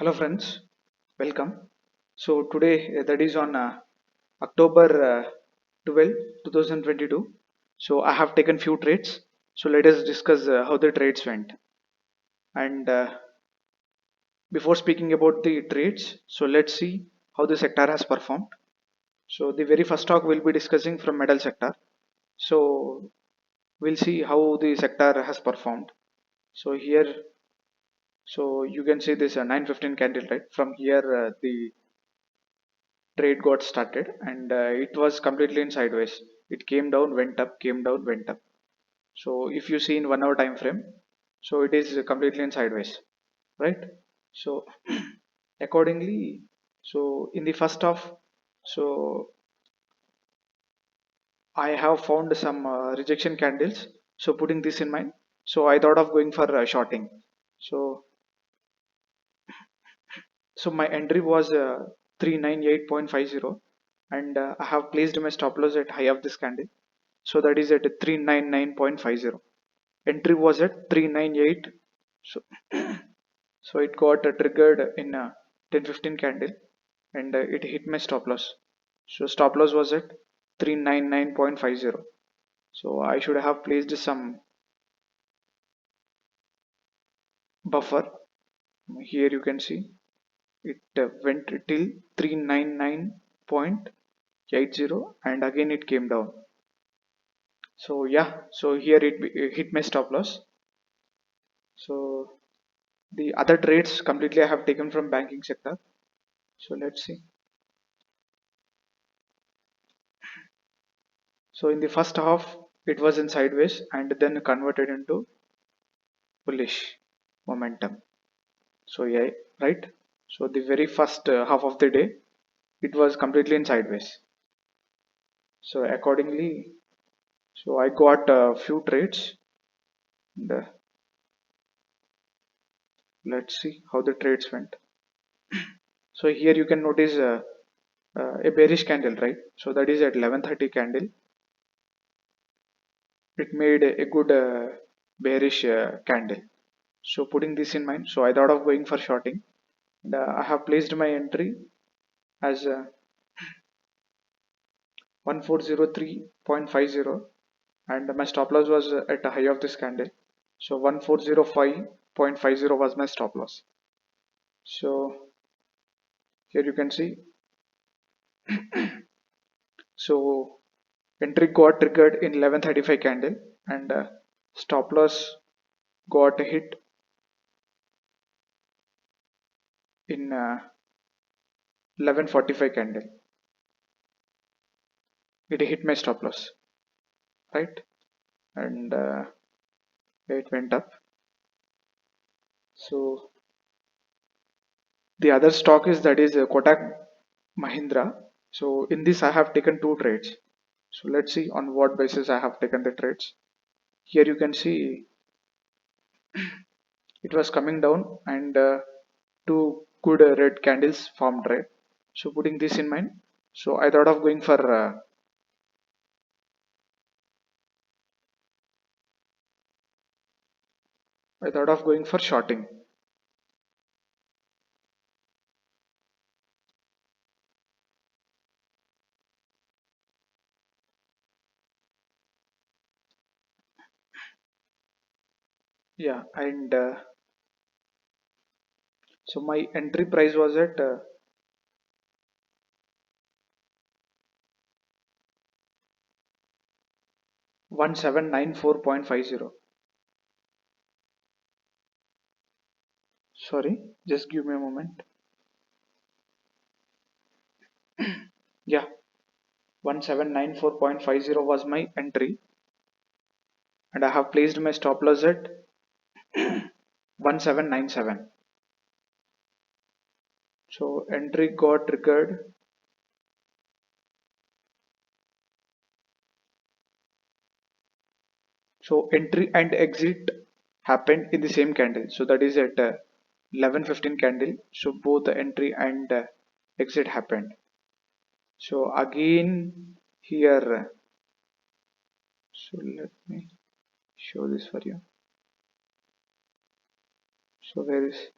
Hello friends, welcome. So today that is on October 12, 2022. So I have taken few trades. So let us discuss how the trades went. And before speaking about the trades, so let's see how the sector has performed. So the very first talk we'll be discussing from metal sector. So we'll see how the sector has performed. So here, so you can see this 915 candle, right? From here, the trade got started and it was completely in sideways. It came down, went up, came down, went up. So if you see in 1 hour time frame, so it is completely in sideways, right? So accordingly, so in the first half, so I have found some rejection candles. So putting this in mind, so I thought of going for shorting. So so my entry was 398.50, and I have placed my stop loss at high of this candle. So that is at 399.50. Entry was at 398. So so it got triggered in 1015 candle, and it hit my stop loss. So stop loss was at 399.50. So I should have placed some buffer. Here you can see it went till 399.80, and again it came down. So yeah, so here it hit my stop loss. So the other trades completely I have taken from banking sector. So let's see. So in the first half, it was in sideways and then converted into bullish momentum. So yeah, right. So the very first half of the day, it was completely in sideways. So accordingly, so I got a few trades. And, let's see how the trades went. So here you can notice a bearish candle, right? So that is at 11:30 candle. It made a good bearish candle. So putting this in mind, so I thought of going for shorting. And, I have placed my entry as 1403.50, and my stop loss was at a high of this candle. So 1405.50 was my stop loss. So here you can see, so entry got triggered in 11:35 candle, and stop loss got hit in 11:45 candle. It hit my stop loss, right? And it went up. So the other stock is that is Kotak Mahindra. So in this I have taken two trades. So let's see on what basis I have taken the trades. Here you can see it was coming down, and two good red candles formed, right? So putting this in mind, so I thought of going for shorting. Yeah, and so my entry price was at 1794.50. Sorry, just give me a moment. Yeah, 1794.50 was my entry, and I have placed my stop loss at 1797. So entry got triggered. So entry and exit happened in the same candle. So that is at 11:15 candle. So both the entry and exit happened. So again here, so let me show this for you. So where is,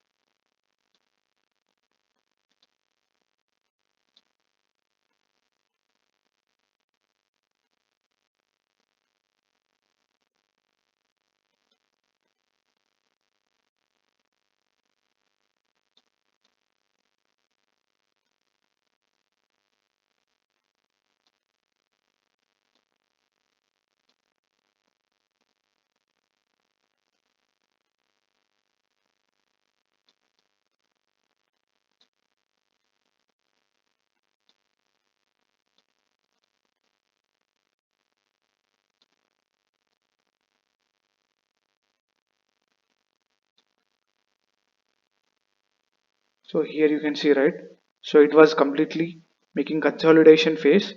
So here you can see, right? So it was completely making consolidation phase,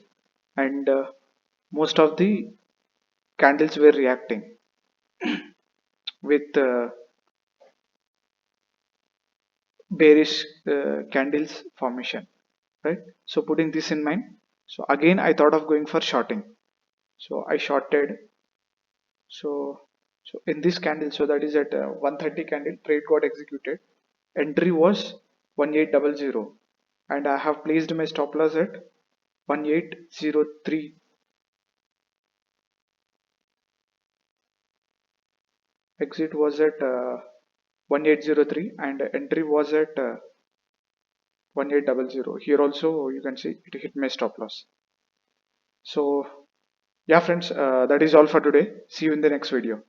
and most of the candles were reacting with bearish candles formation, right? So putting this in mind, so again I thought of going for shorting. So I shorted. So so in this candle, so that is at 130 candle, trade got executed. Entry was 1800, and I have placed my stop loss at 1803. Exit was at 1803, and entry was at 1800. Here also you can see it hit my stop loss. So yeah friends, that is all for today. See you in the next video.